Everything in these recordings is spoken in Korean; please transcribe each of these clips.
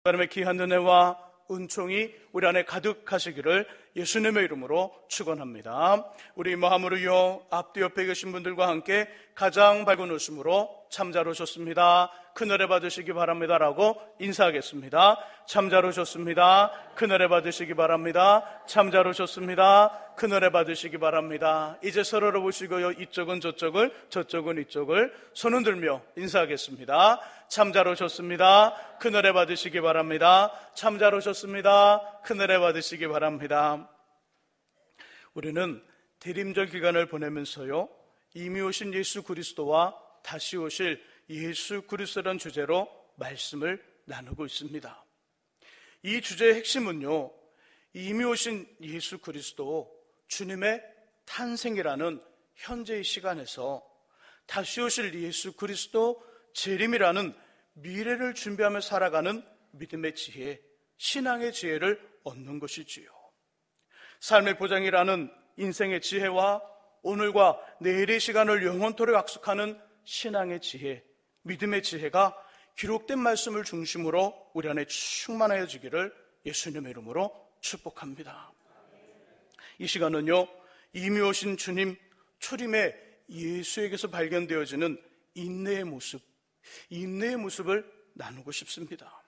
하나님의 귀한 은혜와 은총이 우리 안에 가득하시기를 예수님의 이름으로 축원합니다. 우리 마음으로요, 앞뒤 옆에 계신 분들과 함께 가장 밝은 웃음으로 참 잘 오셨습니다, 큰 은혜 받으시기 바랍니다라고 인사하겠습니다. 참 잘 오셨습니다, 큰 은혜 받으시기 바랍니다. 참 잘 오셨습니다, 큰 은혜 받으시기 바랍니다. 이제 서로를 보시고요, 이쪽은 저쪽을, 저쪽은 이쪽을 손 흔들며 인사하겠습니다. 참 잘 오셨습니다, 큰 은혜 받으시기 바랍니다. 참 잘 오셨습니다, 큰 은혜 받으시기 바랍니다. 우리는 대림절 기간을 보내면서요, 이미 오신 예수 그리스도와 다시 오실 예수 그리스도라는 주제로 말씀을 나누고 있습니다. 이 주제의 핵심은요, 이미 오신 예수 그리스도, 주님의 탄생이라는 현재의 시간에서 다시 오실 예수 그리스도, 재림이라는 미래를 준비하며 살아가는 믿음의 지혜, 신앙의 지혜를 얻는 것이지요. 삶의 보장이라는 인생의 지혜와 오늘과 내일의 시간을 영원토록 약속하는 신앙의 지혜, 믿음의 지혜가 기록된 말씀을 중심으로 우리 안에 충만하여지기를 예수님의 이름으로 축복합니다. 이 시간은요, 이미 오신 주님 초림의 예수에게서 발견되어지는 인내의 모습을 나누고 싶습니다.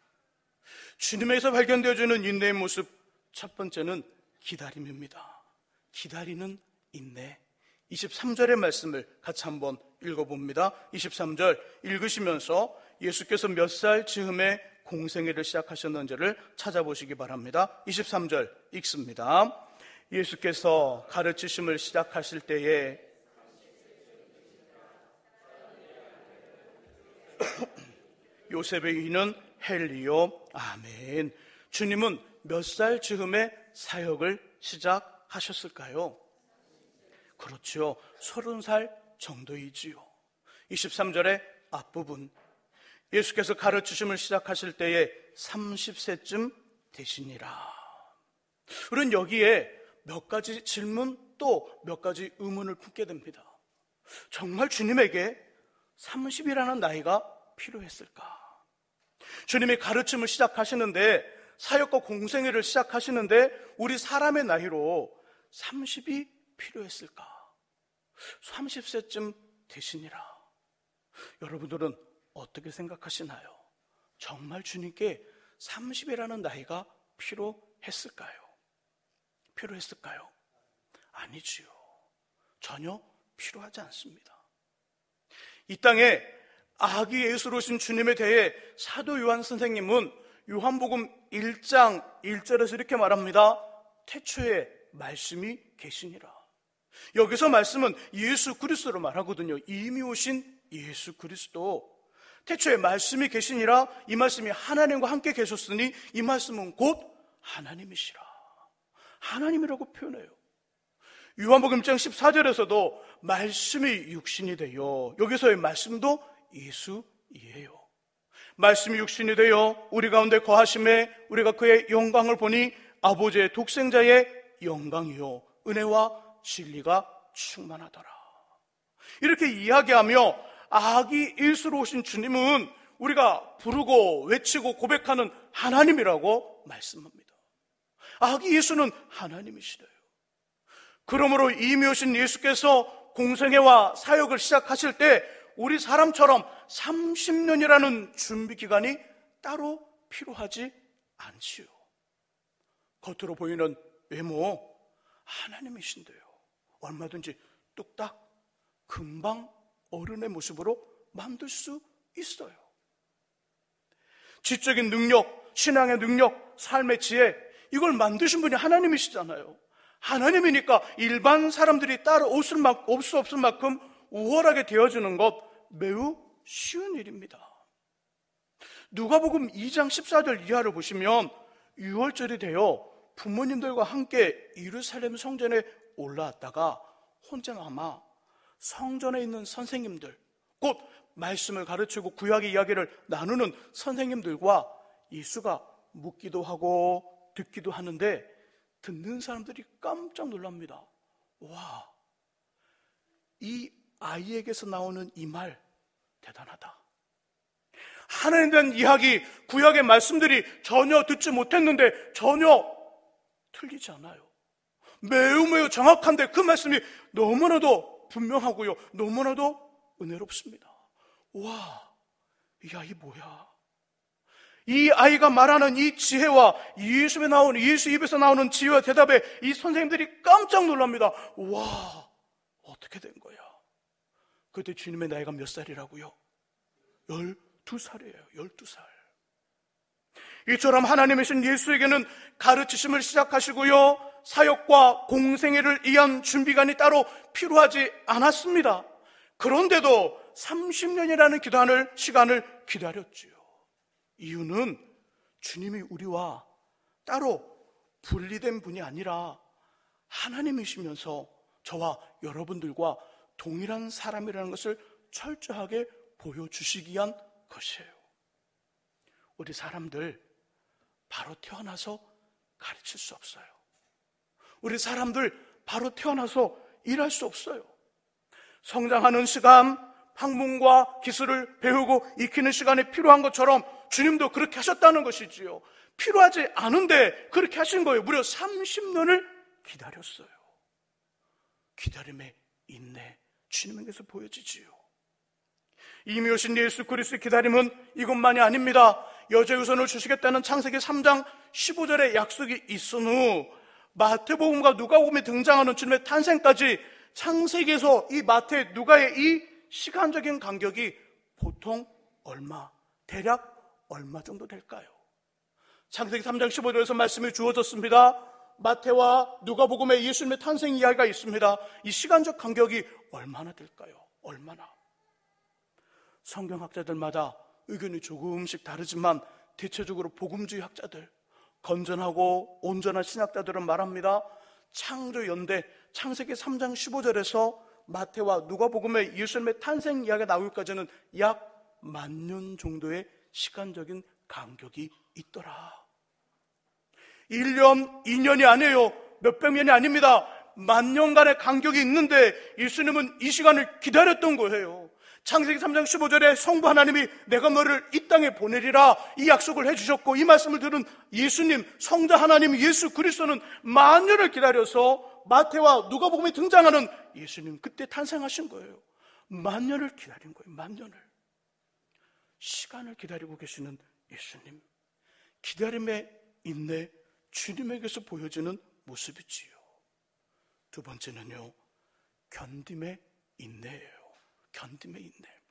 주님에게서 발견되어지는 인내의 모습, 첫 번째는 기다림입니다. 기다리는 인내. 23절의 말씀을 같이 한번 읽어봅니다. 23절 읽으시면서 예수께서 몇 살 즈음에 공생애를 시작하셨는지를 찾아보시기 바랍니다. 23절 읽습니다. 예수께서 가르치심을 시작하실 때에 요셉의 이는 헬리요. 아멘. 주님은 몇 살 즈음에 사역을 시작하셨을까요? 그렇죠. 30살 정도이지요. 23절의 앞부분, 예수께서 가르치심을 시작하실 때에 30세쯤 되시니라. 우리는 여기에 몇 가지 질문, 또 몇 가지 의문을 품게 됩니다. 정말 주님에게 30이라는 나이가 필요했을까? 주님이 가르침을 시작하시는데, 사역과 공생애를 시작하시는데 우리 사람의 나이로 30이 필요했을까? 30세쯤 되시니라. 여러분들은 어떻게 생각하시나요? 정말 주님께 30이라는 나이가 필요했을까요? 아니지요. 전혀 필요하지 않습니다. 이 땅에 아기 예수로 오신 주님에 대해 사도 요한 선생님은 요한복음 1장 1절에서 이렇게 말합니다. 태초에 말씀이 계시니라. 여기서 말씀은 예수 그리스도로 말하거든요. 이미 오신 예수 그리스도. 태초에 말씀이 계시니라. 이 말씀이 하나님과 함께 계셨으니 이 말씀은 곧 하나님이시라. 하나님이라고 표현해요. 요한복음 1장 14절에서도 말씀이 육신이 되어, 여기서의 말씀도 예수이에요. 말씀이 육신이 되어 우리 가운데 거하심에 우리가 그의 영광을 보니 아버지의 독생자의 영광이요 은혜와 진리가 충만하더라. 이렇게 이야기하며 아기 예수로 오신 주님은 우리가 부르고 외치고 고백하는 하나님이라고 말씀합니다. 아기 예수는 하나님이시래요. 그러므로 이미 오신 예수께서 공생애와 사역을 시작하실 때 우리 사람처럼 30년이라는 준비 기간이 따로 필요하지 않지요. 겉으로 보이는 외모, 하나님이신데요, 얼마든지 뚝딱 금방 어른의 모습으로 만들 수 있어요. 지적인 능력, 신앙의 능력, 삶의 지혜, 이걸 만드신 분이 하나님이시잖아요. 하나님이니까 일반 사람들이 따로 올 수 없을 만큼 우월하게 되어주는 것 매우 쉬운 일입니다. 누가복음 2장 14절 이하를 보시면 6월절이 되어 부모님들과 함께 예루살렘 성전에 올라왔다가 혼자 남아 성전에 있는 선생님들, 곧 말씀을 가르치고 구약의 이야기를 나누는 선생님들과 예수가 묻기도 하고 듣기도 하는데, 듣는 사람들이 깜짝 놀랍니다. 와, 이 아이에게서 나오는 이 말 대단하다. 하나님에 대한 이야기, 구약의 말씀들이 전혀 듣지 못했는데 전혀 틀리지 않아요. 매우 정확한데 그 말씀이 너무나도 분명하고요, 너무나도 은혜롭습니다. 와, 이 아이 뭐야? 이 아이가 말하는 이 지혜와 예수 입에서 나오는 지혜와 대답에 이 선생님들이 깜짝 놀랍니다. 와, 어떻게 된 거야? 그때 주님의 나이가 몇 살이라고요? 12살이에요. 12살. 이처럼 하나님이신 예수에게는 가르치심을 시작하시고요, 사역과 공생애를 위한 준비간이 따로 필요하지 않았습니다. 그런데도 30년이라는 시간을 기다렸지요. 이유는 주님이 우리와 따로 분리된 분이 아니라 하나님이시면서 저와 여러분들과 동일한 사람이라는 것을 철저하게 보여주시기 위한 것이에요. 우리 사람들 바로 태어나서 가르칠 수 없어요. 우리 사람들 바로 태어나서 일할 수 없어요. 성장하는 시간, 학문과 기술을 배우고 익히는 시간이 필요한 것처럼 주님도 그렇게 하셨다는 것이지요. 필요하지 않은데 그렇게 하신 거예요. 무려 30년을 기다렸어요. 기다림의 인내, 주님에게서 보여지지요. 이미 오신 예수 그리스도의 기다림은 이것만이 아닙니다. 여자유선을 주시겠다는 창세기 3장 15절의 약속이 있은 후 마태복음과 누가복음에 등장하는 주님의 탄생까지 창세기에서 이 마태, 누가의 이 시간적인 간격이 보통 대략 얼마 정도 될까요? 창세기 3장 15절에서 말씀이 주어졌습니다. 마태와 누가복음에 예수님의 탄생 이야기가 있습니다. 이 시간적 간격이 얼마나 될까요? 얼마나? 성경학자들마다 의견이 조금씩 다르지만 대체적으로 복음주의 학자들, 건전하고 온전한 신학자들은 말합니다. 창조연대 창세기 3장 15절에서 마태와 누가복음의 예수님의 탄생 이야기가 나오기까지는 약 10,000년 정도의 시간적인 간격이 있더라. 1년, 2년이 아니에요. 몇백 년이 아닙니다. 10,000년간의 간격이 있는데 예수님은 이 시간을 기다렸던 거예요. 창세기 3장 15절에 성부 하나님이 내가 너를 이 땅에 보내리라 이 약속을 해주셨고, 이 말씀을 들은 예수님, 성자 하나님 예수 그리스도는 만년을 기다려서 마태와 누가복음에 등장하는 예수님, 그때 탄생하신 거예요. 만년을 기다린 거예요. 만년을. 시간을 기다리고 계시는 예수님, 기다림의 인내, 주님에게서 보여지는 모습이지요. 두 번째는요, 견딤의 인내예요. 견딤의 인내.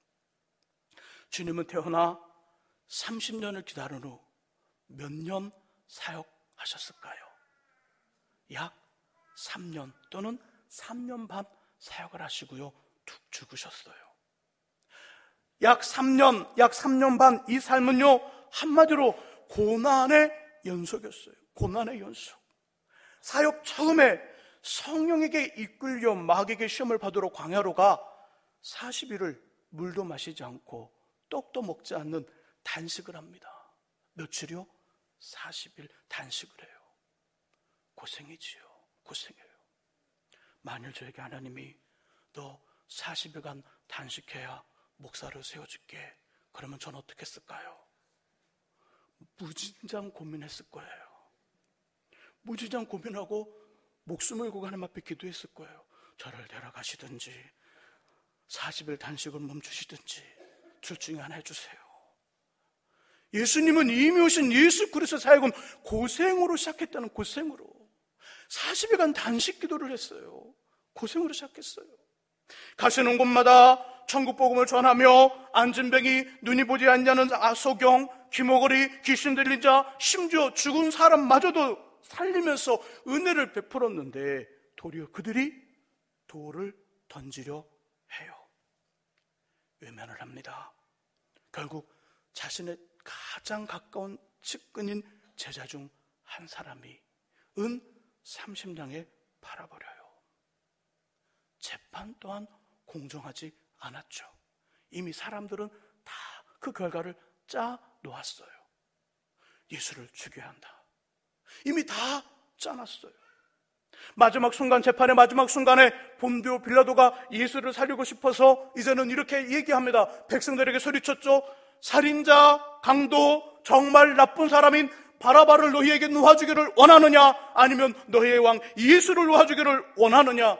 주님은 태어나 30년을 기다린 후 몇 년 사역하셨을까요? 약 3년 또는 3년 반 사역을 하시고요, 툭 죽으셨어요. 약 3년 반 이 삶은요, 한마디로 고난의 연속이었어요. 고난의 연속. 사역 처음에 성령에게 이끌려 마귀에게 시험을 받으러 광야로 가 40일을 물도 마시지 않고 떡도 먹지 않는 단식을 합니다. 며칠이요? 40일 단식을 해요. 고생이지요. 고생해요. 만일 저에게 하나님이 너 40일간 단식해야 목사를 세워줄게, 그러면 전 어떻게 했을까요? 무진장 고민했을 거예요. 무진장 고민하고 목숨을 걸고 하나님 앞에 기도했을 거예요. 저를 데려가시든지 40일 단식을 멈추시든지 둘 중에 하나 해주세요. 예수님은 이미 오신 예수 그리스도 사역은 고생으로 시작했다는, 고생으로 40일간 단식 기도를 했어요. 고생으로 시작했어요. 가시는 곳마다 천국 복음을 전하며 안진뱅이, 눈이 보지 않냐는 소경, 귀머거리, 귀신 들린 자, 심지어 죽은 사람마저도 살리면서 은혜를 베풀었는데 도리어 그들이 돌을 던지려 해요. 외면을 합니다. 결국 자신의 가장 가까운 측근인 제자 중 한 사람이 은 30냥에 팔아버려요. 재판 또한 공정하지 않았죠. 이미 사람들은 다 그 결과를 짜 놓았어요. 예수를 죽여야 한다. 이미 다 짜놨어요. 마지막 순간, 재판의 마지막 순간에 본디오 빌라도가 예수를 살리고 싶어서 이제는 이렇게 얘기합니다. 백성들에게 소리쳤죠. 살인자, 강도, 정말 나쁜 사람인 바라바를 너희에게 놓아주기를 원하느냐, 아니면 너희의 왕 예수를 놓아주기를 원하느냐,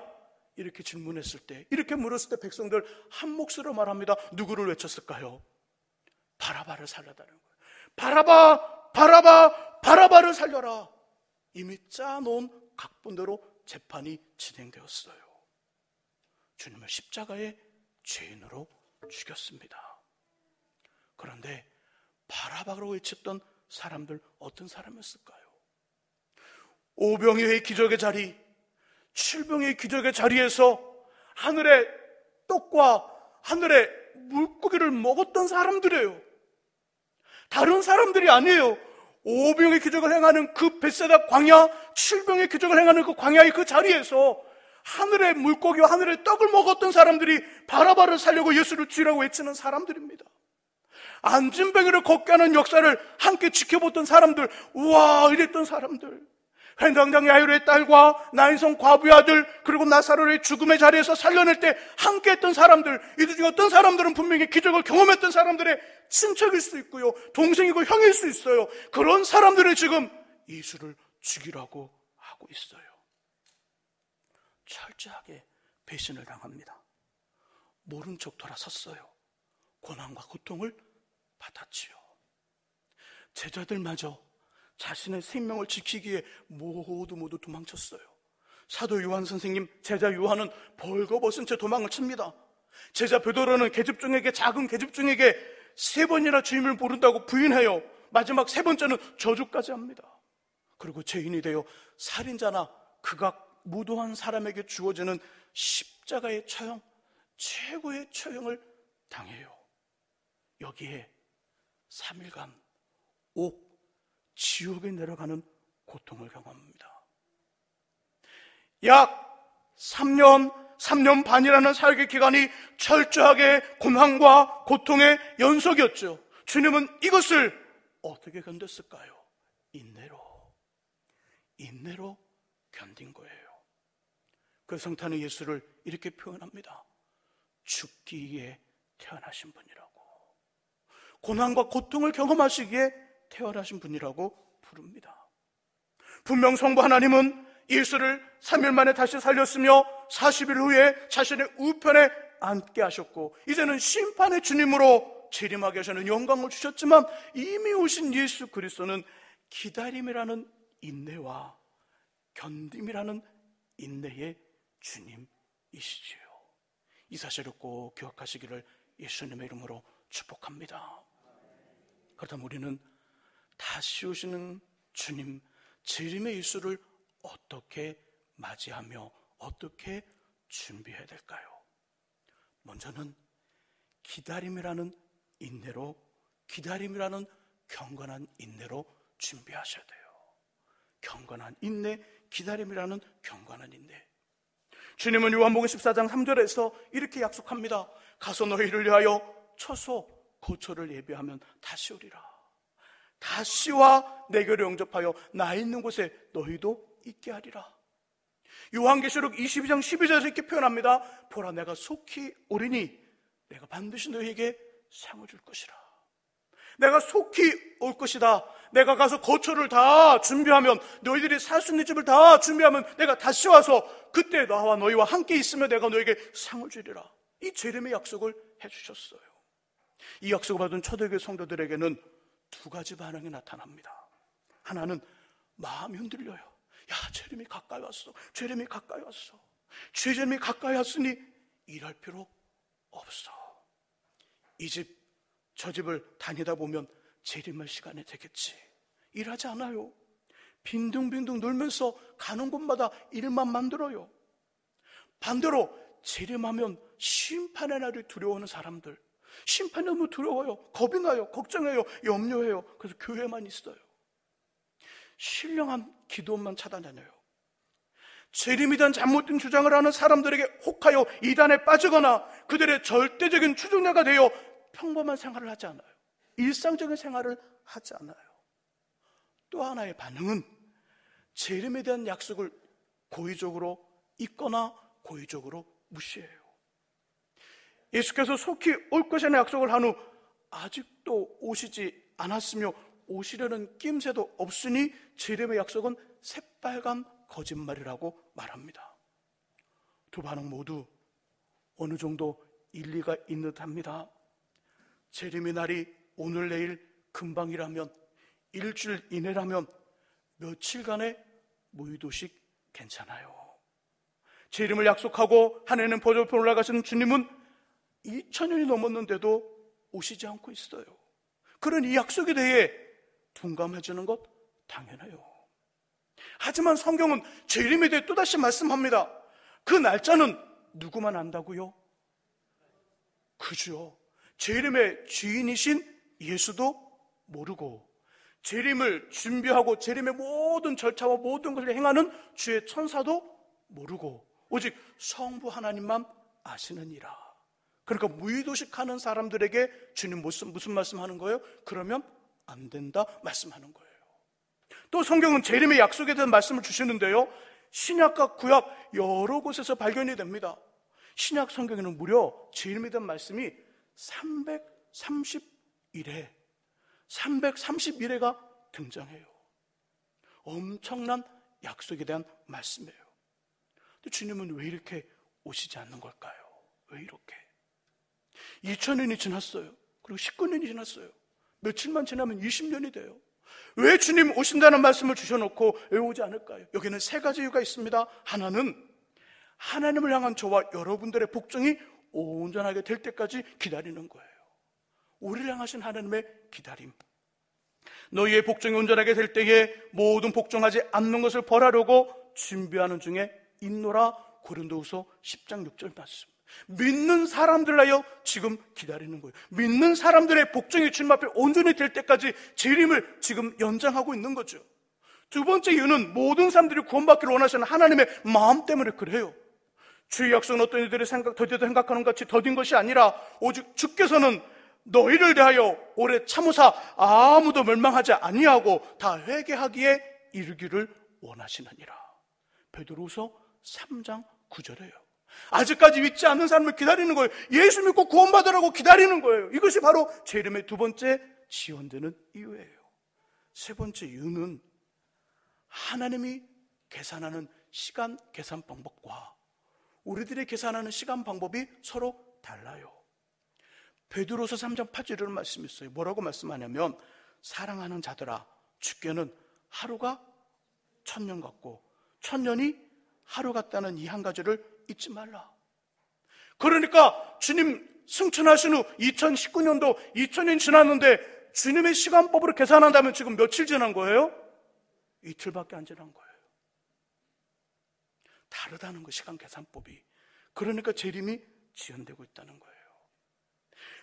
이렇게 질문했을 때, 이렇게 물었을 때 백성들 한 몫으로 말합니다. 누구를 외쳤을까요? 바라바를 살려달라는 거예요. 바라바, 바라바, 바라바를 살려라. 이미 짜놓은 각본대로 재판이 진행되었어요. 주님을 십자가의 죄인으로 죽였습니다. 그런데 바라바로 외쳤던 사람들, 어떤 사람이었을까요? 5병의 기적의 자리, 7병의 기적의 자리에서 하늘의 떡과 하늘의 물고기를 먹었던 사람들이에요. 다른 사람들이 아니에요. 5병의 기적을 행하는 그 벳세다 광야, 7병의 기적을 행하는 그 광야의 그 자리에서 하늘의 물고기와 하늘의 떡을 먹었던 사람들이 바라바를 살려고 예수를 죽이라고 외치는 사람들입니다. 안진뱅이를 걷게 하는 역사를 함께 지켜봤던 사람들, 우와 이랬던 사람들, 회당장 야이로의 딸과 나인성 과부의 아들, 그리고 나사로의 죽음의 자리에서 살려낼 때 함께 했던 사람들, 이들 중에 어떤 사람들은 분명히 기적을 경험했던 사람들의 친척일 수 있고요, 동생이고 형일 수 있어요. 그런 사람들이 지금 예수를 죽이라고 하고 있어요. 철저하게 배신을 당합니다. 모른 척 돌아섰어요. 고난과 고통을 받았지요. 제자들마저 자신의 생명을 지키기에 모두 도망쳤어요. 사도 요한 선생님, 제자 요한은 벌거벗은 채 도망을 칩니다. 제자 베드로는 계집종에게, 작은 계집종에게 3번이나 주님을 모른다고 부인해요. 마지막 3번째는 저주까지 합니다. 그리고 죄인이 되어 살인자나 극악 무도한 사람에게 주어지는 십자가의 처형, 최고의 처형을 당해요. 여기에 3일간 지옥에 내려가는 고통을 경험합니다. 약 3년 반이라는 사역의 기간이 철저하게 고난과 고통의 연속이었죠. 주님은 이것을 어떻게 견뎠을까요? 인내로 견딘 거예요. 그 성탄의 예수를 이렇게 표현합니다. 죽기 위해 태어나신 분이라고, 고난과 고통을 경험하시기에 태어나신 분이라고 부릅니다. 분명 성부 하나님은 예수를 3일 만에 다시 살렸으며 40일 후에 자신의 우편에 앉게 하셨고, 이제는 심판의 주님으로 재림하게 하시는 영광을 주셨지만, 이미 오신 예수 그리스도는 기다림이라는 인내와 견딤이라는 인내의 주님이시지요. 이 사실을 꼭 기억하시기를 예수님의 이름으로 축복합니다. 그렇다면 우리는 다시 오시는 주님, 재림의 예수를 어떻게 맞이하며 어떻게 준비해야 될까요? 먼저는 기다림이라는 인내로, 기다림이라는 경건한 인내로 준비하셔야 돼요. 경건한 인내, 기다림이라는 경건한 인내. 주님은 요한복음 14장 3절에서 이렇게 약속합니다. 가서 너희를 위하여 처소 고초를 예비하면 다시 오리라. 다시와 내 곁에 영접하여 나 있는 곳에 너희도 있게 하리라. 요한계시록 22장 12절에서 이렇게 표현합니다. 보라, 내가 속히 오리니 내가 반드시 너희에게 상을 줄 것이라. 내가 속히 올 것이다. 내가 가서 거처를 다 준비하면, 너희들이 살 수 있는 집을 다 준비하면 내가 다시 와서 그때 나와 너희와 함께 있으면 내가 너에게 상을 주리라. 이 재림의 약속을 해주셨어요. 이 약속을 받은 초대교회 성도들에게는 2가지 반응이 나타납니다. 하나는 마음이 흔들려요. 야, 재림이 가까이 왔어. 재림이 가까이 왔어. 재림이 가까이 왔으니 일할 필요 없어. 이 집, 저 집을 다니다 보면 재림할 시간이 되겠지. 일하지 않아요. 빈둥빈둥 놀면서 가는 곳마다 일만 만들어요. 반대로 재림하면 심판의 날이 두려워하는 사람들, 심판이 너무 두려워요. 겁이 나요. 걱정해요. 염려해요. 그래서 교회만 있어요. 신령한 기도만 찾아다녀요. 재림에 대한 잘못된 주장을 하는 사람들에게 혹하여 이단에 빠지거나 그들의 절대적인 추종자가 되어 평범한 생활을 하지 않아요. 일상적인 생활을 하지 않아요. 또 하나의 반응은 재림에 대한 약속을 고의적으로 잊거나 고의적으로 무시해요. 예수께서 속히 올 것이라는 약속을 한 후 아직도 오시지 않았으며 오시려는 낌새도 없으니 재림의 약속은 새빨간 거짓말이라고 말합니다. 두 반응 모두 어느 정도 일리가 있는 듯합니다. 재림의 날이 오늘 내일 금방이라면, 일주일 이내라면 며칠간의 무의도식 괜찮아요. 재림을 약속하고 하늘에는 보좌높이 올라가신 주님은 2000년이 넘었는데도 오시지 않고 있어요. 그런 이 약속에 대해 둔감해지는 것 당연해요. 하지만 성경은 재림에 대해 또다시 말씀합니다. 그 날짜는 누구만 안다고요? 그죠. 재림의 주인이신 예수도 모르고, 재림을 준비하고 재림의 모든 절차와 모든 것을 행하는 주의 천사도 모르고, 오직 성부 하나님만 아시느니라. 그러니까 무의도식하는 사람들에게 주님 무슨 말씀하는 거예요? 그러면 안 된다 말씀하는 거예요. 또 성경은 재림의 약속에 대한 말씀을 주시는데요, 신약과 구약 여러 곳에서 발견이 됩니다. 신약 성경에는 무려 재림에 대한 말씀이 331회가 등장해요. 엄청난 약속에 대한 말씀이에요. 근데 주님은 왜 이렇게 오시지 않는 걸까요? 왜 이렇게? 2000년이 지났어요. 그리고 19년이 지났어요. 며칠만 지나면 20년이 돼요. 왜 주님 오신다는 말씀을 주셔놓고 왜 오지 않을까요? 여기는 세 가지 이유가 있습니다. 하나는 하나님을 향한 저와 여러분들의 복종이 온전하게 될 때까지 기다리는 거예요. 우리를 향하신 하나님의 기다림. 너희의 복종이 온전하게 될 때에 모든 복종하지 않는 것을 벌하려고 준비하는 중에 있노라. 고린도후서 10장 6절 말씀. 믿는 사람들 하여 지금 기다리는 거예요. 믿는 사람들의 복종이 주님 앞에 온전히 될 때까지 재림을 지금 연장하고 있는 거죠. 두 번째 이유는 모든 사람들이 구원받기를 원하시는 하나님의 마음 때문에 그래요. 주의 약속은 어떤 이들이 더디도 생각하는 것 같이 더딘 것이 아니라 오직 주께서는 너희를 대하여 오래 참으사 아무도 멸망하지 아니하고 다 회개하기에 이르기를 원하시느니라. 베드로후서 3장 9절이에요. 아직까지 믿지 않는 사람을 기다리는 거예요. 예수 믿고 구원받으라고 기다리는 거예요. 이것이 바로 재림의 두 번째 지연되는 이유예요. 세 번째 이유는 하나님이 계산하는 시간 계산 방법과 우리들이 계산하는 시간 방법이 서로 달라요. 베드로서 3장 8절이라는 말씀이 있어요. 뭐라고 말씀하냐면, 사랑하는 자들아, 주께는 하루가 1000년 같고 1000년이 하루 같다는 이 한 가지를 잊지 말라. 그러니까 주님 승천하신 후 2019년도 2000년 지났는데 주님의 시간법으로 계산한다면 지금 며칠 지난 거예요? 이틀밖에 안 지난 거예요. 다르다는 거, 시간 계산법이. 그러니까 재림이 지연되고 있다는 거예요.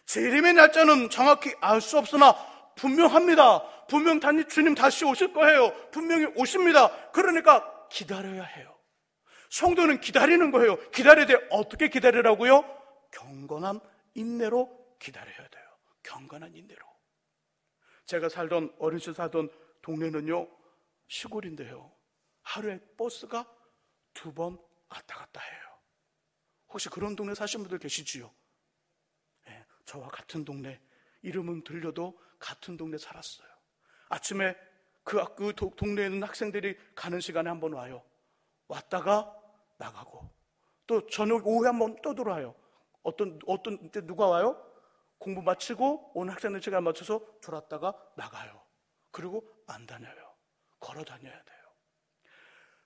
재림의 날짜는 정확히 알 수 없으나 분명합니다. 분명 주님 다시 오실 거예요. 분명히 오십니다. 그러니까 기다려야 해요. 성도는 기다리는 거예요. 기다려야 돼요. 어떻게 기다리라고요? 경건한 인내로 기다려야 돼요. 경건한 인내로. 제가 어린 시절 살던 동네는요, 시골인데요, 하루에 버스가 2번 왔다 갔다 해요. 혹시 그런 동네 사신 분들 계시지요? 네, 저와 같은 동네, 이름은 들려도 같은 동네 살았어요. 아침에 그 동네에 있는 학생들이 가는 시간에 한번 와요. 왔다가 나가고, 또 저녁 오후에 한번 또 들어와요. 어떤 때 누가 와요? 공부 마치고 온 학생들 시간 맞춰서 졸았다가 나가요. 그리고 안 다녀요. 걸어 다녀야 돼요.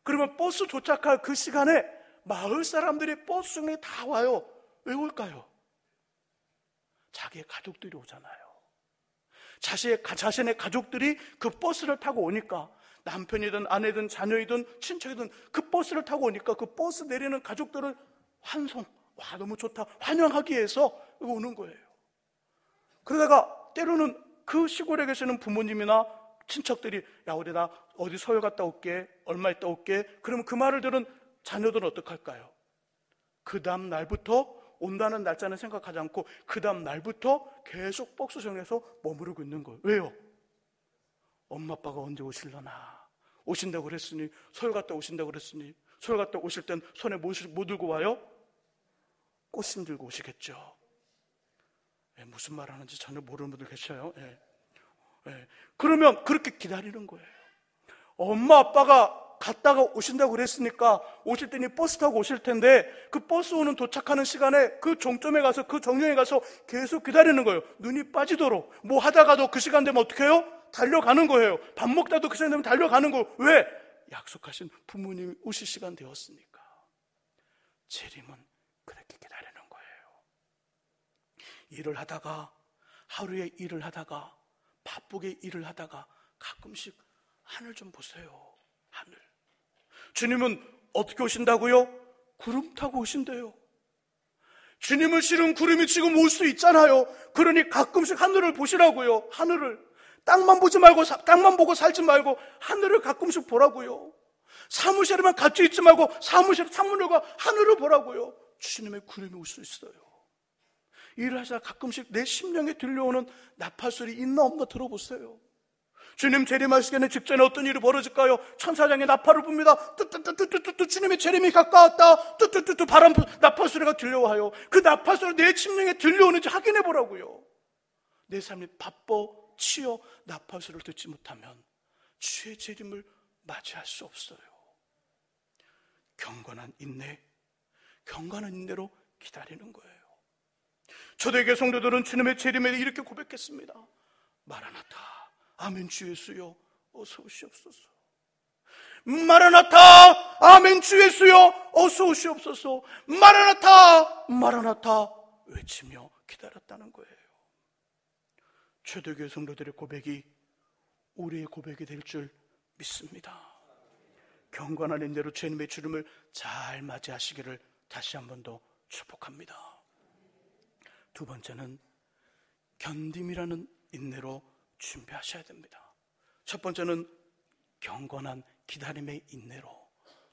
그러면 버스 도착할 그 시간에 마을 사람들이 버스 중에 다 와요. 왜 올까요? 자기의 가족들이 오잖아요. 자신의 가족들이 그 버스를 타고 오니까, 남편이든 아내든 자녀이든 친척이든 그 버스를 타고 오니까 그 버스 내리는 가족들을 와 너무 좋다, 환영하기 위해서 오는 거예요. 그러다가 때로는 그 시골에 계시는 부모님이나 친척들이, 야 우리 나 어디 서울 갔다 올게, 얼마 있다 올게. 그러면 그 말을 들은 자녀들은 어떡할까요? 그 다음 날부터, 온다는 날짜는 생각하지 않고 그 다음 날부터 계속 버스 정에서 머무르고 있는 거예요. 왜요? 엄마 아빠가 언제 오실려나, 오신다고 그랬으니, 서울 갔다 오신다고 그랬으니, 서울 갔다 오실 땐 손에 뭐 들고 와요? 꽃심 들고 오시겠죠. 무슨 말 하는지 전혀 모르는 분들 계셔요. 그러면 그렇게 기다리는 거예요. 엄마 아빠가 갔다가 오신다고 그랬으니까 오실 때니 버스 타고 오실 텐데 그 버스 오는 도착하는 시간에 그 종점에 가서 그 정류장에 가서 계속 기다리는 거예요. 눈이 빠지도록. 뭐 하다가도 그 시간 되면 어떻게 해요? 달려가는 거예요. 밥 먹다도 그 시간 되면 달려가는 거예요. 왜? 약속하신 부모님이 오실 시간 되었으니까. 재림은 그렇게 기다리는 거예요. 일을 하다가, 하루에 일을 하다가, 바쁘게 일을 하다가 가끔씩 하늘 좀 보세요. 하늘. 주님은 어떻게 오신다고요? 구름 타고 오신대요. 주님을 실은 구름이 지금 올 수 있잖아요. 그러니 가끔씩 하늘을 보시라고요. 하늘을. 땅만 보지 말고, 땅만 보고 살지 말고 하늘을 가끔씩 보라고요. 사무실에만 갇혀 있지 말고 사무실 창문으로 하늘을 보라고요. 주님의 구름이 올 수 있어요. 일을 하자 가끔씩 내 심령에 들려오는 나팔소리 있나 없나 들어보세요. 주님 재림할 시간에 직전에 어떤 일이 벌어질까요? 천사장이 나팔을 붑니다. 뚜뚜뚜뚜뚜뚜 주님의 재림이 가까웠다. 뚜뚜뚜뚜 바람 나팔 소리가 들려와요. 그 나팔 소리 내 심령에 들려오는지 확인해 보라고요. 내 삶이 바빠 치여 나팔 소리를 듣지 못하면 주의 재림을 맞이할 수 없어요. 경건한 인내로 기다리는 거예요. 초대교회 성도들은 주님의 재림에 이렇게 고백했습니다. 마라나타 아멘 주 예수여 어서 오시옵소서. 마라나타 아멘 주 예수여 어서 오시옵소서. 마라나타 마라나타 외치며 기다렸다는 거예요. 초대교회 성도들의 고백이 우리의 고백이 될 줄 믿습니다. 경건한 인내로 주님의 주름을 잘 맞이하시기를 다시 한 번 더 축복합니다. 두 번째는 견딤이라는 인내로 준비하셔야 됩니다. 첫 번째는 경건한 기다림의 인내로,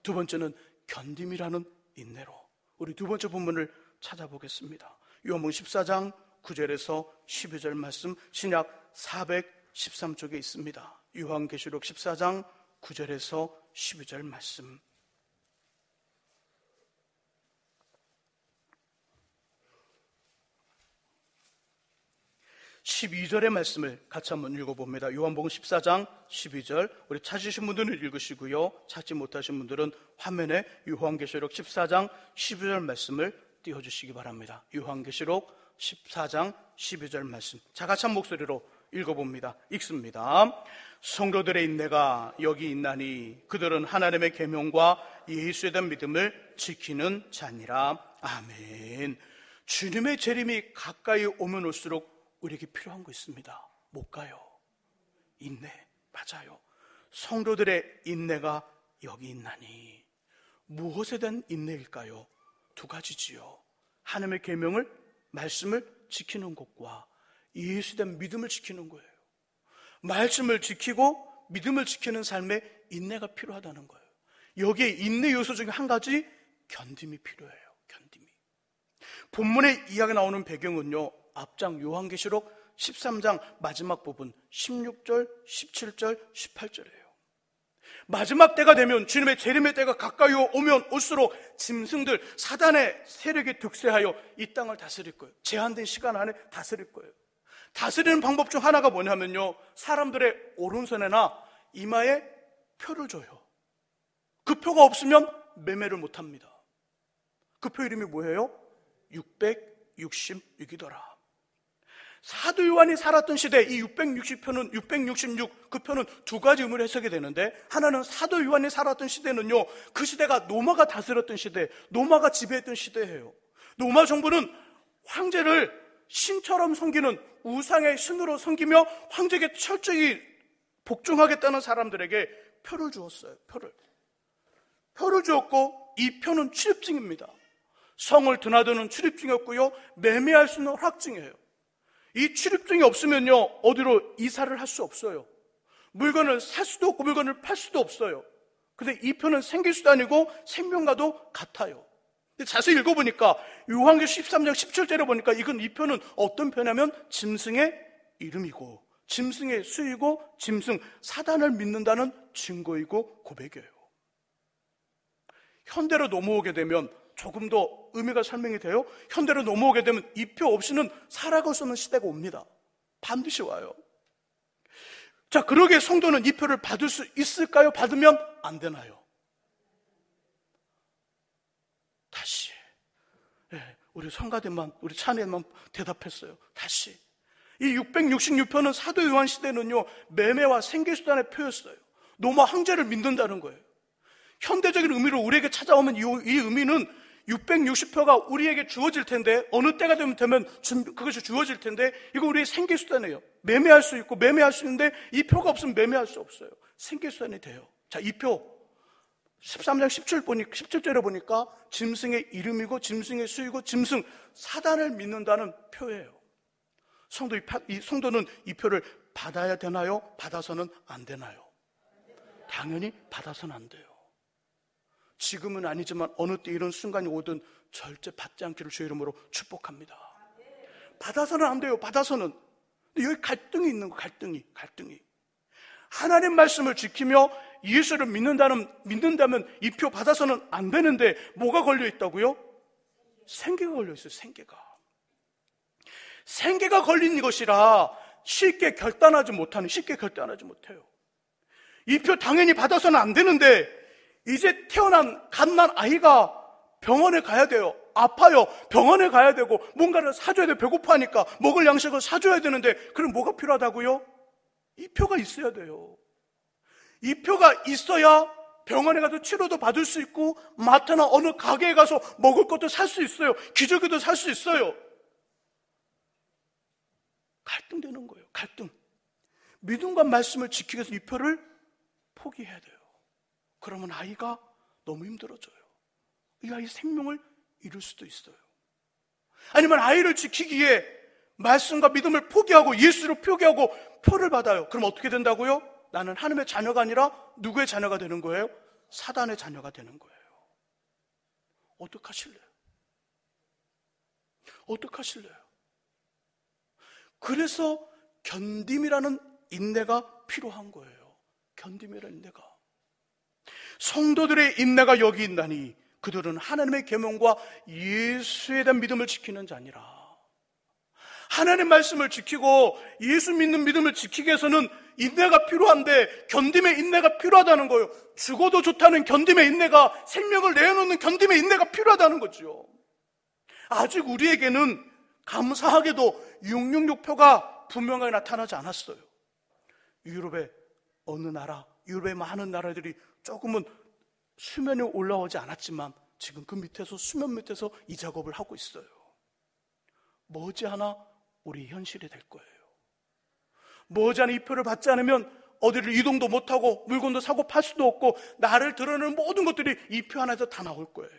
두 번째는 견딤이라는 인내로. 우리 두 번째 본문을 찾아보겠습니다. 요한복음 14장 9절에서 12절 말씀, 신약 413쪽에 있습니다. 요한계시록 14장 9절에서 12절 말씀. 12절의 말씀을 같이 한번 읽어봅니다. 요한복음 14장 12절. 우리 찾으신 분들은 읽으시고요, 찾지 못하신 분들은 화면에 요한계시록 14장 12절 말씀을 띄워주시기 바랍니다. 요한계시록 14장 12절 말씀, 자 같이 한 목소리로 읽어봅니다. 읽습니다. 성도들의 인내가 여기 있나니 그들은 하나님의 계명과 예수에 대한 믿음을 지키는 자니라. 아멘. 주님의 재림이 가까이 오면 올수록 우리에게 필요한 거 있습니다. 뭘까요? 인내. 맞아요. 성도들의 인내가 여기 있나니 무엇에 대한 인내일까요? 두 가지지요. 하나님의 계명을, 말씀을 지키는 것과 예수에 대한 믿음을 지키는 거예요. 말씀을 지키고 믿음을 지키는 삶에 인내가 필요하다는 거예요. 여기에 인내 요소 중에 한 가지, 견딤이 필요해요. 견딤이. 본문의 이야기 나오는 배경은요, 앞장 요한계시록 13장 마지막 부분 16절, 17절, 18절이에요. 마지막 때가 되면, 주님의 재림의 때가 가까이 오면 올수록 짐승들, 사단의 세력이 득세하여 이 땅을 다스릴 거예요. 제한된 시간 안에 다스릴 거예요. 다스리는 방법 중 하나가 뭐냐면요, 사람들의 오른손에나 이마에 표를 줘요. 그 표가 없으면 매매를 못합니다. 그 표 이름이 뭐예요? 666이더라. 사도 요한이 살았던 시대, 이 660표는, 666, 그 표는 두 가지 의미로 해석이 되는데, 하나는 사도 요한이 살았던 시대는요, 그 시대가 로마가 다스렸던 시대, 로마가 지배했던 시대예요. 로마 정부는 황제를 신처럼 섬기는, 우상의 신으로 섬기며 황제에게 철저히 복종하겠다는 사람들에게 표를 주었어요. 표를 주었고, 이 표는 출입증입니다. 성을 드나드는 출입증이었고요, 매매할 수 있는 허락증이에요. 이 출입증이 없으면요, 어디로 이사를 할 수 없어요. 물건을 살 수도 없고 물건을 팔 수도 없어요. 근데 이 표는 생길수단이고 생명과도 같아요. 근데 자세히 읽어보니까 요한계시록 13장 17절에 보니까 이 표는 어떤 표냐면 짐승의 이름이고, 짐승의 수이고, 짐승 사단을 믿는다는 증거이고 고백이에요. 현대로 넘어오게 되면 조금 더 의미가 설명이 돼요. 현대로 넘어오게 되면 이 표 없이는 살아갈 수 없는 시대가 옵니다. 반드시 와요. 자, 그러게 성도는 이 표를 받을 수 있을까요? 받으면 안 되나요? 다시. 우리 성가대만, 우리 찬회만 대답했어요. 다시. 이 666표는 사도 요한 시대는요, 매매와 생계수단의 표였어요. 노마 황제를 믿는다는 거예요. 현대적인 의미로 우리에게 찾아오면 이 의미는 660표가 우리에게 주어질 텐데, 어느 때가 되면 그것이 주어질 텐데, 이거 우리의 생계수단이에요. 매매할 수 있고 매매할 수 있는데, 이 표가 없으면 매매할 수 없어요. 생계수단이 돼요. 자, 이 표 13장 17절에 보니까 짐승의 이름이고 짐승의 수이고 짐승 사단을 믿는다는 표예요. 성도는 이 표를 받아야 되나요? 받아서는 안 되나요? 당연히 받아서는 안 돼요. 지금은 아니지만 어느 때 이런 순간이 오든 절대 받지 않기를 주의 이름으로 축복합니다. 받아서는 안 돼요. 받아서는. 근데 여기 갈등이 있는 거, 갈등이. 하나님 말씀을 지키며 예수를 믿는다면 이 표 받아서는 안 되는데 뭐가 걸려 있다고요? 생계가 걸려 있어요. 생계가 걸린 것이라 쉽게 결단하지 못해요. 이 표 당연히 받아서는 안 되는데 이제 갓난 아이가 병원에 가야 돼요. 아파요. 병원에 가야 되고 뭔가를 사줘야 돼요. 배고파니까 먹을 양식을 사줘야 되는데 그럼 뭐가 필요하다고요? 이 표가 있어야 돼요. 이 표가 있어야 병원에 가서 치료도 받을 수 있고 마트나 어느 가게에 가서 먹을 것도 살 수 있어요. 기저귀도 살 수 있어요. 갈등되는 거예요. 갈등. 믿음과 말씀을 지키기 위해서 이 표를 포기해야 돼요. 그러면 아이가 너무 힘들어져요. 이 아이 생명을 잃을 수도 있어요. 아니면 아이를 지키기 위해 말씀과 믿음을 포기하고 예수를 포기하고 표를 받아요. 그럼 어떻게 된다고요? 나는 하나님의 자녀가 아니라 누구의 자녀가 되는 거예요? 사단의 자녀가 되는 거예요. 어떡하실래요? 그래서 견딤이라는 인내가 필요한 거예요. 견딤이라는 인내가. 성도들의 인내가 여기 있나니 그들은 하나님의 계명과 예수에 대한 믿음을 지키는 자니라. 하나님 말씀을 지키고 예수 믿는 믿음을 지키기 위해서는 인내가 필요한데 견딤의 인내가 필요하다는 거예요. 죽어도 좋다는 견딤의 인내가, 생명을 내어놓는 견딤의 인내가 필요하다는 거죠. 아직 우리에게는 감사하게도 666표가 분명하게 나타나지 않았어요. 유럽의 유럽의 많은 나라들이 조금은 수면에 올라오지 않았지만 지금 그 밑에서, 수면 밑에서 이 작업을 하고 있어요. 머지않아 우리 현실이 될 거예요. 머지않아 이 표를 받지 않으면 어디를 이동도 못하고 물건도 사고 팔 수도 없고 나를 드러내는 모든 것들이 이 표 안에서 다 나올 거예요.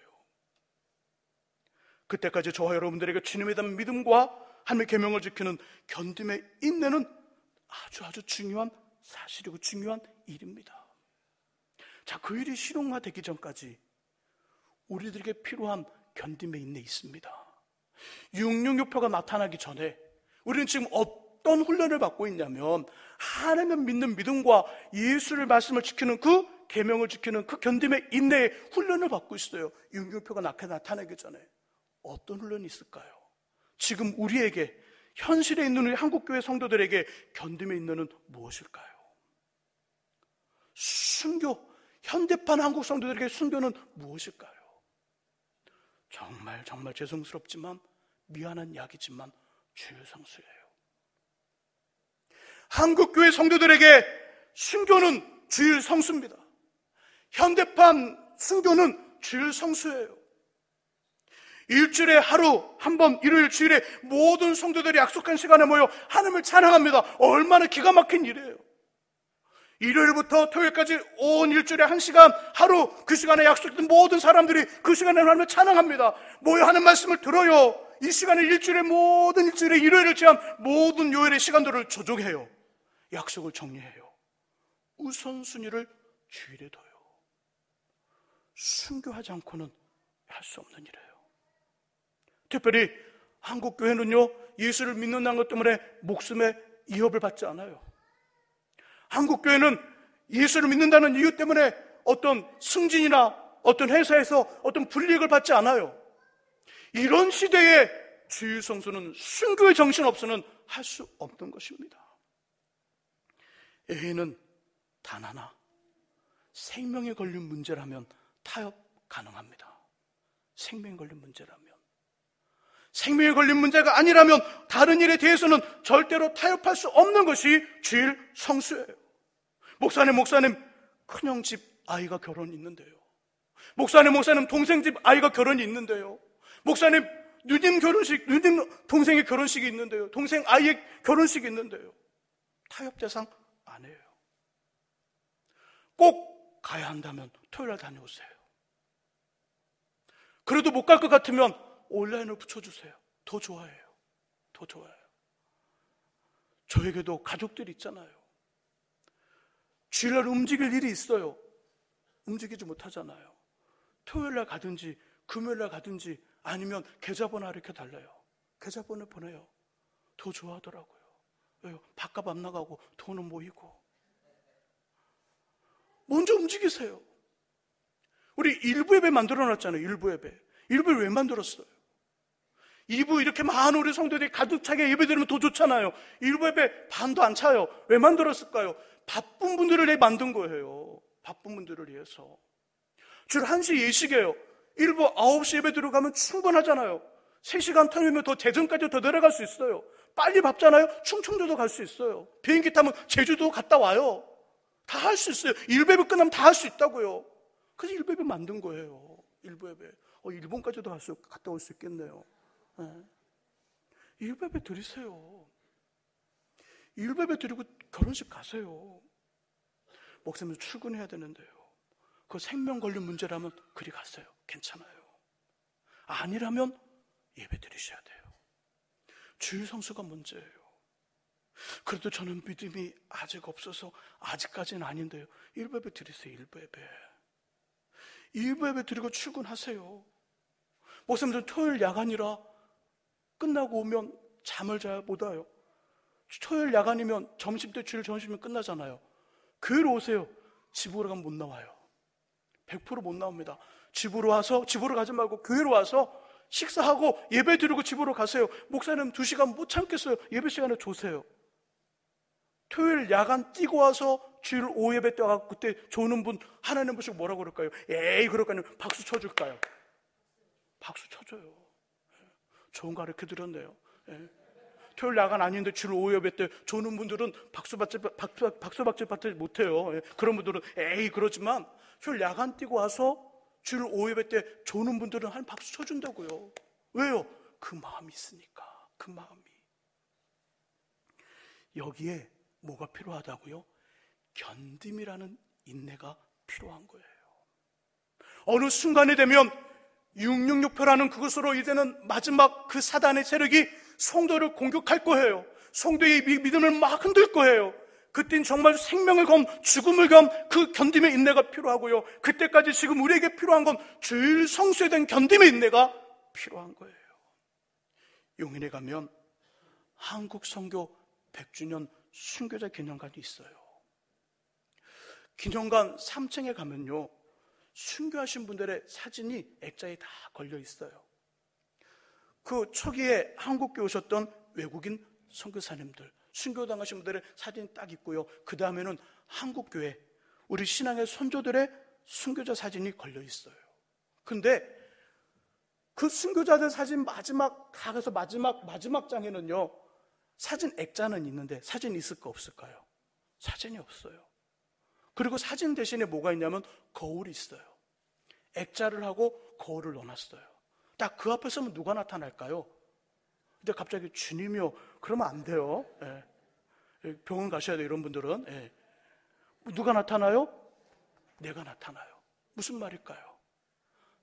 그때까지 저와 여러분들에게 주님에 대한 믿음과 하나님의 계명을 지키는 견딤의 인내는 아주 중요한 사실이고 중요한 일입니다. 자, 그 일이 실용화되기 전까지 우리들에게 필요한 견딤의 인내 있습니다. 666표가 나타나기 전에 우리는 지금 어떤 훈련을 받고 있냐면 하나님을 믿는 믿음과 예수를 말씀을 지키는 그 계명을 지키는 그 견딤의 인내의 훈련을 받고 있어요. 666표가 나타나기 전에 어떤 훈련이 있을까요? 지금 우리에게, 현실에 있는 우리 한국교회 성도들에게 견딤의 인내는 무엇일까요? 순교, 현대판 한국 성도들에게 순교는 무엇일까요? 정말 죄송스럽지만 미안한 이야기지만 주일 성수예요. 한국교회 성도들에게 순교는 주일 성수입니다. 현대판 순교는 주일 성수예요. 일주일에 하루 한 번, 일요일 주일에 모든 성도들이 약속한 시간에 모여 하나님을 찬양합니다. 얼마나 기가 막힌 일이에요. 일요일부터 토요일까지 온 일주일에 한 시간, 하루 그 시간에 약속된 모든 사람들이 그 시간에 하나님을 찬양합니다. 모여 하는 말씀을 들어요. 이 시간에 모든 일주일에 일요일을 제한 모든 요일의 시간들을 조정해요. 약속을 정리해요. 우선순위를 주일에 둬요. 순교하지 않고는 할 수 없는 일이에요. 특별히 한국교회는요, 예수를 믿는다는 것 때문에 목숨에 위협을 받지 않아요. 한국교회는 예수를 믿는다는 이유 때문에 어떤 승진이나 어떤 회사에서 어떤 불이익을 받지 않아요. 이런 시대에 주일 성수는 순교의 정신 없이는 할 수 없는 것입니다. 예외는 단 하나, 생명에 걸린 문제라면 타협 가능합니다. 생명에 걸린 문제라면. 생명에 걸린 문제가 아니라면 다른 일에 대해서는 절대로 타협할 수 없는 것이 주일 성수예요. 목사님, 큰형 집 아이가 결혼이 있는데요. 목사님, 동생 집 아이가 결혼이 있는데요. 목사님, 누님 동생의 결혼식이 있는데요. 동생 아이의 결혼식이 있는데요. 타협 대상 안 해요. 꼭 가야 한다면 토요일날 다녀오세요. 그래도 못 갈 것 같으면 온라인을 붙여주세요. 더 좋아해요. 더 좋아요. 저에게도 가족들이 있잖아요. 주일날 움직일 일이 있어요. 움직이지 못하잖아요. 토요일날 가든지 금요일날 가든지 아니면 계좌번호 가르쳐달래요. 계좌번호 보내요. 더 좋아하더라고요. 왜요? 밥값 안 나가고 돈은 모이고. 먼저 움직이세요. 우리 일부 예배 만들어놨잖아요. 일부 예배. 일부를 왜 만들었어요? 2부 이렇게 많은 우리 성도들이 가득 차게 예배 드리면 더 좋잖아요. 일부 예배 반도 안 차요. 왜 만들었을까요? 바쁜 분들을 위해 만든 거예요. 바쁜 분들을 위해서. 주일 1시 예식이에요. 일부 9시 예배 들어가면 충분하잖아요. 3시간 터이면 더 대전까지 더 내려갈 수 있어요. 빨리 밟잖아요. 충청도도 갈 수 있어요. 비행기 타면 제주도 갔다 와요. 다 할 수 있어요. 일부 예배 끝나면 다 할 수 있다고요. 그래서 일부 예배 만든 거예요. 일부 예배. 일본까지도 갔다 올 수 있겠네요. 네. 일부 예배 드리세요. 일부 예배 드리고 결혼식 가세요. 목사님 출근해야 되는데요. 그 생명 걸린 문제라면 그리 가세요. 괜찮아요. 아니라면 예배 드리셔야 돼요. 주일 성수가 문제예요. 그래도 저는 믿음이 아직 없어서 아직까지는 아닌데요. 일부 예배 드리세요. 일부 예배. 일부 예배 드리고 출근하세요. 목사님들 토요일 야간이라 끝나고 오면 잠을 자야 못 와요. 토요일 야간이면 점심때 주일 점심이면 끝나잖아요. 교회로 오세요. 집으로 가면 못 나와요. 100% 못 나옵니다. 집으로 가지 말고 교회로 와서 식사하고 예배 드리고 집으로 가세요. 목사님 2시간 못 참겠어요. 예배 시간에 조세요. 토요일 야간 뛰고 와서 주일 오후 예배 때가 그때 조는 분 하나님 보시고 뭐라고 그럴까요? 에이 그럴까요? 박수 쳐줄까요? 박수 쳐줘요. 좋은 거 가르쳐 드렸네요. 토요일 야간 아닌데 주일 오후 예배 때 조는 분들은 박수 받지 못해요. 그런 분들은 에이 그러지만 토요일 야간 뛰고 와서 주일 오후 예배 때 조는 분들은 한 박수 쳐준다고요. 왜요? 그 마음이 있으니까. 그 마음이. 여기에 뭐가 필요하다고요? 견딤이라는 인내가 필요한 거예요. 어느 순간이 되면 666표라는 그것으로 이제는 마지막 그 사단의 세력이 성도를 공격할 거예요. 성도의 믿음을 막 흔들 거예요. 그땐 정말 생명을 겸 죽음을 겸 그 견딤의 인내가 필요하고요. 그때까지 지금 우리에게 필요한 건 주일 성수에 대한 견딤의 인내가 필요한 거예요. 용인에 가면 한국 선교 100주년 순교자 기념관이 있어요. 기념관 3층에 가면요, 순교하신 분들의 사진이 액자에 다 걸려 있어요. 그 초기에 한국에 오셨던 외국인 선교사님들, 순교당하신 분들의 사진이 딱 있고요. 그 다음에는 한국교회, 우리 신앙의 선조들의 순교자 사진이 걸려 있어요. 근데 그 순교자들 사진 다 가서 마지막 장에는요, 사진 액자는 있는데 사진이 있을까 없을까요? 사진이 없어요. 그리고 사진 대신에 뭐가 있냐면 거울이 있어요. 액자를 하고 거울을 넣어놨어요. 딱 그 앞에 서면 누가 나타날까요? 근데 갑자기 주님이요. 그러면 안 돼요. 예. 병원 가셔야 돼요. 이런 분들은. 예. 누가 나타나요? 내가 나타나요. 무슨 말일까요?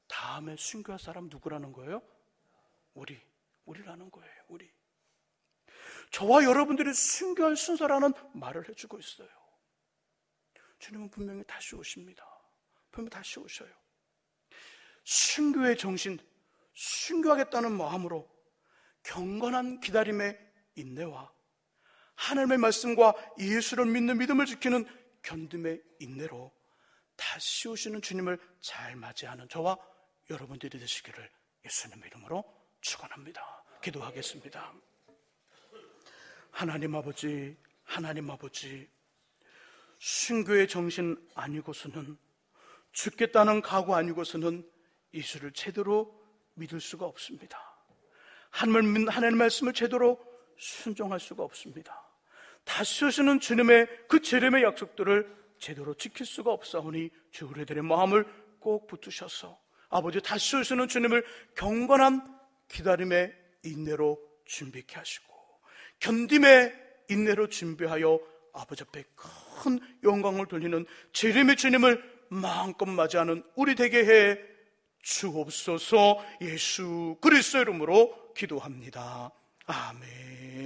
다음에 순교할 사람 누구라는 거예요? 우리라는 거예요. 우리. 저와 여러분들이 순교할 순서라는 말을 해주고 있어요. 주님은 분명히 다시 오십니다. 분명히 다시 오셔요. 순교의 정신, 순교하겠다는 마음으로 경건한 기다림의 인내와 하나님의 말씀과 예수를 믿는 믿음을 지키는 견딤의 인내로 다시 오시는 주님을 잘 맞이하는 저와 여러분들이 되시기를 예수님의 이름으로 축원합니다. 기도하겠습니다. 하나님 아버지, 하나님 아버지, 순교의 정신 아니고서는, 죽겠다는 각오 아니고서는 예수를 제대로 믿을 수가 없습니다. 하나님의 말씀을 제대로 순종할 수가 없습니다. 다시 오시는 주님의 그 재림의 약속들을 제대로 지킬 수가 없사오니 주 우리들의 마음을 꼭 붙드셔서 아버지 다시 오시는 주님을 경건한 기다림의 인내로 준비케 하시고 견딤의 인내로 준비하여 아버지 앞에 큰 영광을 돌리는 재림의 주님을 마음껏 맞이하는 우리 되게 해 주옵소서. 예수 그리스도의 이름으로 기도합니다. 아멘.